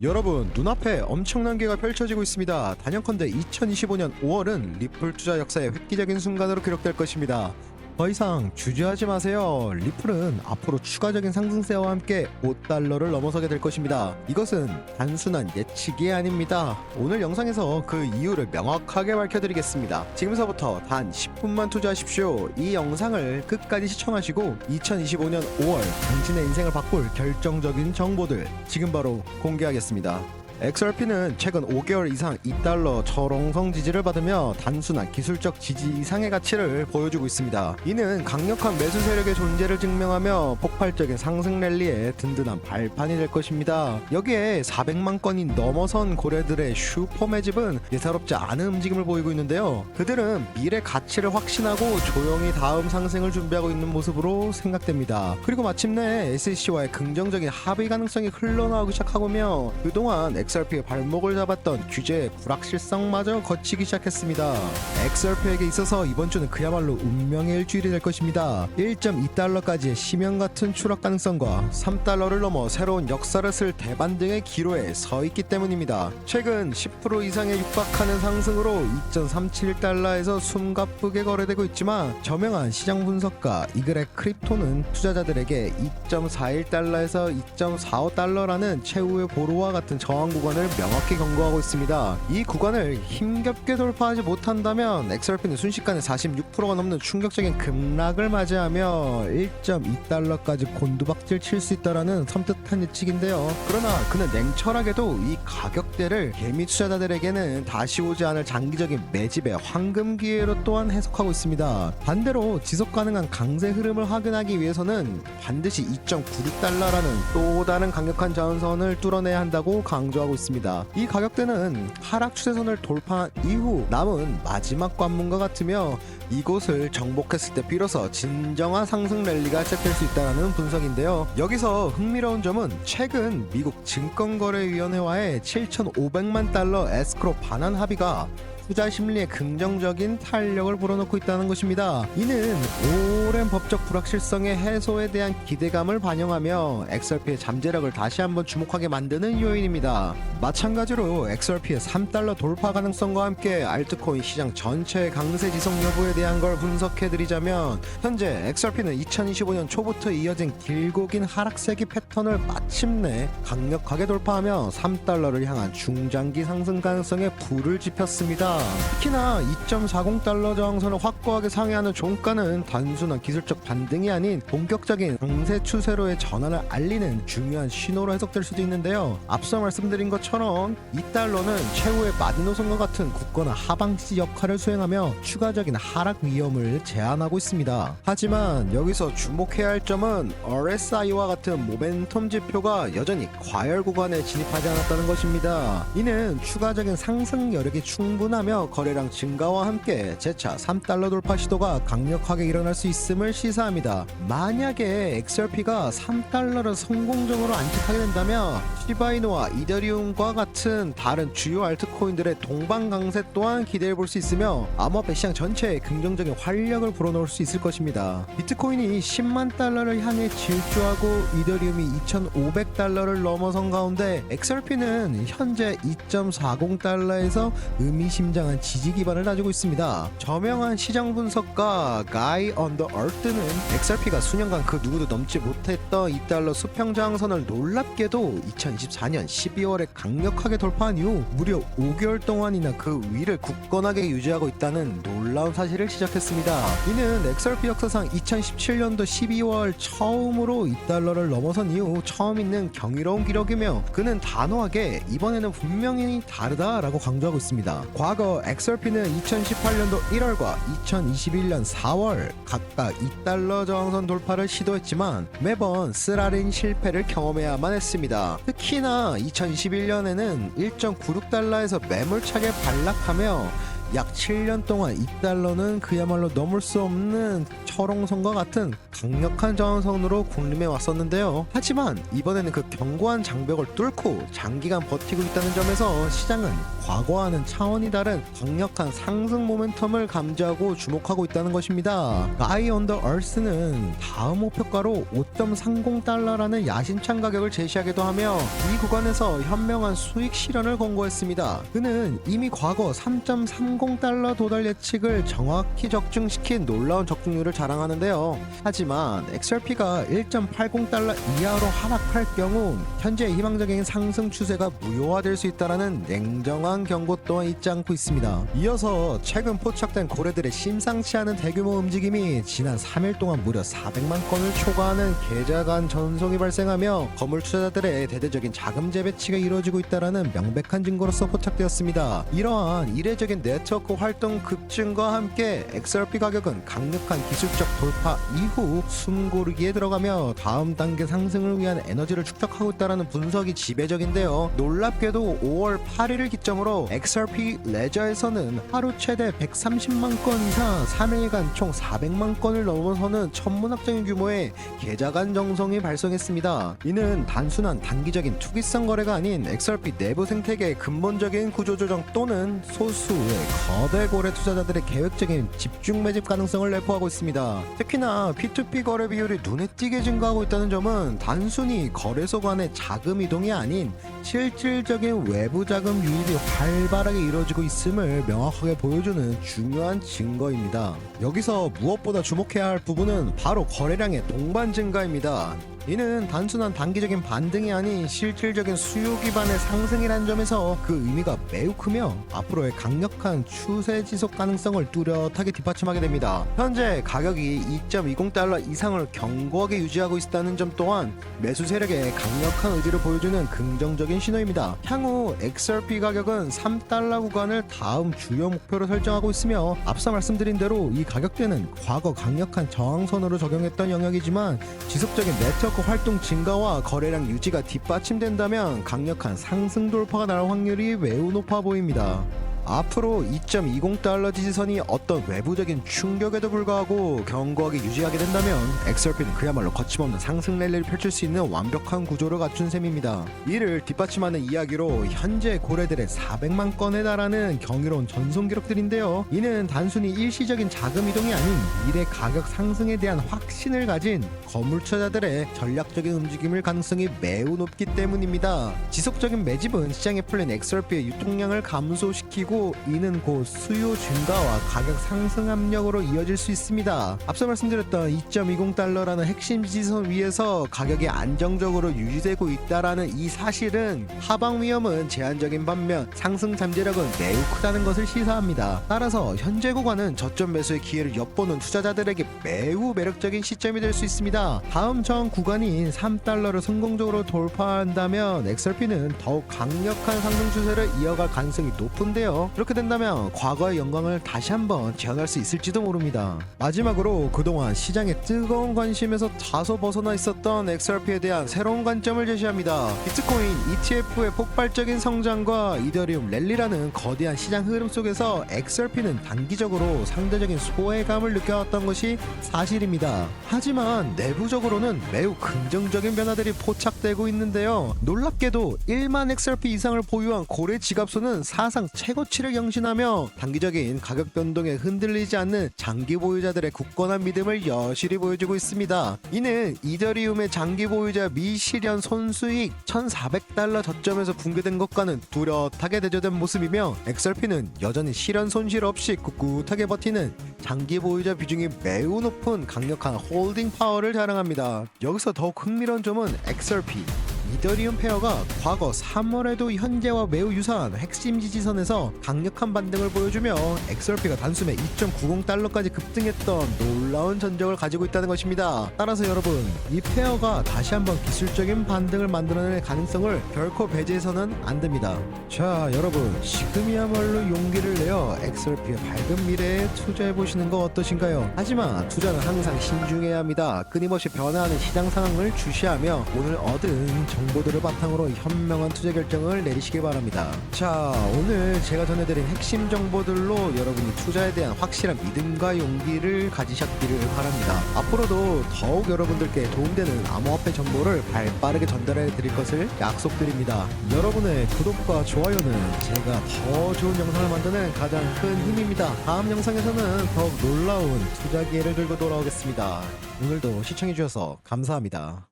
여러분, 눈앞에 엄청난 기회가 펼쳐지고 있습니다. 단연컨대 2025년 5월은 리플 투자 역사의 획기적인 순간으로 기록될 것입니다. 더 이상 주저하지 마세요. 리플은 앞으로 추가적인 상승세와 함께 5달러를 넘어서게 될 것입니다. 이것은 단순한 예측이 아닙니다. 오늘 영상에서 그 이유를 명확하게 밝혀드리겠습니다. 지금서부터 단 10분만 투자하십시오. 이 영상을 끝까지 시청하시고 2025년 5월 당신의 인생을 바꿀 결정적인 정보들 지금 바로 공개하겠습니다. XRP는 최근 5개월 이상 2달러 철옹성 지지를 받으며 단순한 기술적 지지 이상의 가치를 보여주고 있습니다. 이는 강력한 매수 세력의 존재를 증명하며 폭발적인 상승 랠리에 든든한 발판이 될 것입니다. 여기에 400만 건이 넘어선 고래들의 슈퍼 매집은 예사롭지 않은 움직임을 보이고 있는데요. 그들은 미래 가치를 확신하고 조용히 다음 상승을 준비하고 있는 모습으로 생각됩니다. 그리고 마침내 SEC와의 긍정적인 합의 가능성이 흘러나오기 시작하고며 그동안 XRP의 발목을 잡았던 규제의 불확실성마저 거치기 시작했습니다. XRP에게 있어서 이번 주는 그야말로 운명의 일주일이 될 것입니다. 1.2달러까지의 심연 같은 추락 가능성과 3달러를 넘어 새로운 역사를 쓸 대반등의 기로에 서 있기 때문입니다. 최근 10% 이상에 육박하는 상승으로 2.37달러에서 숨가쁘게 거래되고 있지만 저명한 시장 분석가 이글의 크립토는 투자자들에게 2.41달러에서 2.45달러라는 최후의 보루와 같은 저항 구간을 명확히 경고하고 있습니다. 이 구간을 힘겹게 돌파하지 못한다면 XRP는 순식간에 46%가 넘는 충격적인 급락을 맞이하며 1.2달러까지 곤두박질 칠 수 있다라는 섬뜩한 예측인데요. 그러나 그는 냉철하게도 이 가격대를 개미 투자자들에게는 다시 오지 않을 장기적인 매집의 황금 기회로 또한 해석하고 있습니다. 반대로 지속 가능한 강세 흐름을 확인하기 위해서는 반드시 2.96달러라는 또 다른 강력한 저항선을 뚫어내야 한다고 강조하고 있습니다. 이 가격대는 하락 추세선을 돌파한 이후 남은 마지막 관문과 같으며 이곳을 정복했을 때 비로소 진정한 상승 랠리가 시작될 수 있다는 분석인데요. 여기서 흥미로운 점은 최근 미국 증권거래위원회와의 7,500만 달러 에스크로 반환 합의가 투자 심리에 긍정적인 탄력을 불어넣고 있다는 것입니다. 이는 오랜 법적 불확실성의 해소에 대한 기대감을 반영하며 XRP의 잠재력을 다시 한번 주목하게 만드는 요인입니다. 마찬가지로 XRP의 3달러 돌파 가능성과 함께 알트코인 시장 전체의 강세 지속 여부에 대한 걸 분석해드리자면 현재 XRP는 2025년 초부터 이어진 길고 긴 하락세기 패턴을 마침내 강력하게 돌파하며 3달러를 향한 중장기 상승 가능성에 불을 지폈습니다. 특히나 2.40달러 저항선을 확고하게 상회하는 종가는 단순한 기술적 반등이 아닌 본격적인 강세 추세로의 전환을 알리는 중요한 신호로 해석될 수도 있는데요. 앞서 말씀드린 것처럼 2달러는 최후의 마지노선과 같은 굳건한 하방지지 역할을 수행하며 추가적인 하락 위험을 제한하고 있습니다. 하지만 여기서 주목해야 할 점은 RSI와 같은 모멘텀 지표가 여전히 과열 구간에 진입하지 않았다는 것입니다. 이는 추가적인 상승 여력이 충분하며 거래량 증가와 함께 재차 3달러 돌파 시도가 강력하게 일어날 수 있음을 시사합니다. 만약에 XRP가 3달러를 성공적으로 안착하게 된다면 시바이노와 이더리움과 같은 다른 주요 알트코인들의 동반 강세 또한 기대해 볼 수 있으며 암호화폐 시장 전체에 긍정적인 활력을 불어넣을 수 있을 것입니다. 비트코인이 10만 달러를 향해 질주하고 이더리움이 2,500달러를 넘어선 가운데 XRP는 현재 2.40달러에서 의미심장한 지지 기반을 가지고 있습니다. 저명한 시장 분석가 가이 언더 얼트는 XRP가 수년간 그 누구도 넘지 못했던 2달러 수평 저항선을 놀랍게도 2024년 12월에 강력하게 돌파한 이후 무려 5개월 동안이나 그 위를 굳건하게 유지하고 있다는 놀라운 사실을 지적했습니다. 이는 XRP 역사상 2017년도 12월 처음으로 2달러를 넘어선 이후 처음 있는 경이로운 기록이며 그는 단호하게 이번에는 분명히 다르다라고 강조하고 있습니다. 과거 XRP는 2018년도 1월과 2021년 4월 각각 2달러 저항선 돌파를 시도했지만 매번 쓰라린 실패를 경험해야만 했습니다. 특히나 2021년에는 1.96달러에서 매몰차게 반락하며 약 7년 동안 이 달러는 그야말로 넘을 수 없는 철옹성과 같은 강력한 저항선으로 군림해 왔었는데요. 하지만 이번에는 그 견고한 장벽을 뚫고 장기간 버티고 있다는 점에서 시장은 과거와는 차원이 다른 강력한 상승 모멘텀을 감지하고 주목하고 있다는 것입니다. 아이 언더 얼스는 다음 목표가로 5.30달러라는 야심찬 가격을 제시하기도 하며 이 구간에서 현명한 수익 실현을 권고했습니다. 그는 이미 과거 3.30달러 도달 예측을 정확히 적중시킨 놀라운 적중률을 자랑하는데요. 하지만 XRP가 1.80달러 이하로 하락할 경우 현재 희망적인 상승 추세가 무효화될 수 있다는 냉정한 경고 또한 잊지 않고 있습니다. 이어서 최근 포착된 거래들의 심상치 않은 대규모 움직임이 지난 3일 동안 무려 400만 건을 초과하는 계좌 간 전송이 발생하며 건물 투자자들의 대대적인 자금 재배치가 이루어지고 있다는 명백한 증거로서 포착되었습니다. 이러한 이례적인 네트워크 활동 급증과 함께 XRP 가격은 강력한 기술적 돌파 이후 숨고르기에 들어가며 다음 단계 상승을 위한 에너지를 축적하고 있다는 분석이 지배적인데요. 놀랍게도 5월 8일을 기점으로 XRP 레저에서는 하루 최대 130만 건 이상 3일간 총 400만 건을 넘어서는 천문학적인 규모의 계좌 간 정성이 발생했습니다. 이는 단순한 단기적인 투기성 거래가 아닌 XRP 내부 생태계의 근본적인 구조조정 또는 소수의 거대 고래 투자자들의 계획적인 집중 매집 가능성을 내포하고 있습니다. 특히나 P2P 거래 비율이 눈에 띄게 증가하고 있다는 점은 단순히 거래소 간의 자금 이동이 아닌 실질적인 외부 자금 유입이 활발하게 이루어지고 있음을 명확하게 보여주는 중요한 증거입니다. 여기서 무엇보다 주목해야 할 부분은 바로 거래량의 동반 증가입니다. 이는 단순한 단기적인 반등이 아닌 실질적인 수요 기반의 상승이라는 점에서 그 의미가 매우 크며 앞으로의 강력한 추세 지속 가능성을 뚜렷하게 뒷받침하게 됩니다. 현재 가격이 2.20달러 이상을 견고하게 유지하고 있다는 점 또한 매수 세력의 강력한 의지를 보여주는 긍정적인 신호입니다. 향후 XRP 가격은 3달러 구간을 다음 주요 목표로 설정하고 있으며 앞서 말씀드린 대로 이 가격대는 과거 강력한 저항선으로 적용했던 영역이지만 지속적인 네트워크 활동 증가와 거래량 유지가 뒷받침된다면 강력한 상승 돌파가 날 확률이 매우 높아 보입니다. 앞으로 2.20달러 지지선이 어떤 외부적인 충격에도 불구하고 견고하게 유지하게 된다면 XRP는 그야말로 거침없는 상승 랠리를 펼칠 수 있는 완벽한 구조를 갖춘 셈입니다. 이를 뒷받침하는 이야기로 현재 고래들의 400만 건에 달하는 경이로운 전송 기록들인데요. 이는 단순히 일시적인 자금 이동이 아닌 미래 가격 상승에 대한 확신을 가진 건물 투자자들의 전략적인 움직임일 가능성이 매우 높기 때문입니다. 지속적인 매집은 시장에 풀린 XRP의 유통량을 감소시키고 이는 곧 수요 증가와 가격 상승 압력으로 이어질 수 있습니다. 앞서 말씀드렸던 2.20달러라는 핵심 지지선 위에서 가격이 안정적으로 유지되고 있다라는 이 사실은 하방 위험은 제한적인 반면 상승 잠재력은 매우 크다는 것을 시사합니다. 따라서 현재 구간은 저점 매수의 기회를 엿보는 투자자들에게 매우 매력적인 시점이 될 수 있습니다. 다음 저항 구간인 3달러를 성공적으로 돌파한다면 XRP는 더욱 강력한 상승 추세를 이어갈 가능성이 높은데요. 그렇게 된다면 과거의 영광을 다시 한번 재현할 수 있을지도 모릅니다. 마지막으로 그동안 시장의 뜨거운 관심에서 다소 벗어나 있었던 XRP에 대한 새로운 관점을 제시합니다. 비트코인 ETF의 폭발적인 성장과 이더리움 랠리라는 거대한 시장 흐름 속에서 XRP는 단기적으로 상대적인 소외감을 느껴왔던 것이 사실입니다. 하지만 내부적으로는 매우 긍정적인 변화들이 포착되고 있는데요. 놀랍게도 1만 XRP 이상을 보유한 고래 지갑수는 사상 최고치를 경신하며 단기적인 가격 변동에 흔들리지 않는 장기 보유자들의 굳건한 믿음을 여실히 보여주고 있습니다. 이는 이더리움의 장기 보유자 미실현 손수익 1,400달러 저점에서 붕괴된 것과는 뚜렷하게 대조된 모습이며 XRP는 여전히 실현 손실 없이 꿋꿋하게 버티는 장기 보유자 비중이 매우 높은 강력한 홀딩 파워를 자랑합니다. 여기서 더욱 흥미로운 점은 XRP 이더리움 페어가 과거 3월에도 현재와 매우 유사한 핵심 지지선에서 강력한 반등을 보여주며 XRP가 단숨에 2.90달러까지 급등했던 놀라운 전적을 가지고 있다는 것입니다. 따라서 여러분, 이 페어가 다시 한번 기술적인 반등을 만들어낼 가능성을 결코 배제해서는 안 됩니다. 자, 여러분, 지금이야말로 용기를 내어 XRP의 밝은 미래에 투자해보시는 거 어떠신가요? 하지만 투자는 항상 신중해야 합니다. 끊임없이 변화하는 시장 상황을 주시하며 오늘 얻은 정보들을 바탕으로 현명한 투자 결정을 내리시기 바랍니다. 자, 오늘 제가 전해드린 핵심 정보들로 여러분이 투자에 대한 확실한 믿음과 용기를 가지셨기를 바랍니다. 앞으로도 더욱 여러분들께 도움되는 암호화폐 정보를 발빠르게 전달해 드릴 것을 약속드립니다. 여러분의 구독과 좋아요는 제가 더 좋은 영상을 만드는 가장 큰 힘입니다. 다음 영상에서는 더욱 놀라운 투자 기회를 들고 돌아오겠습니다. 오늘도 시청해주셔서 감사합니다.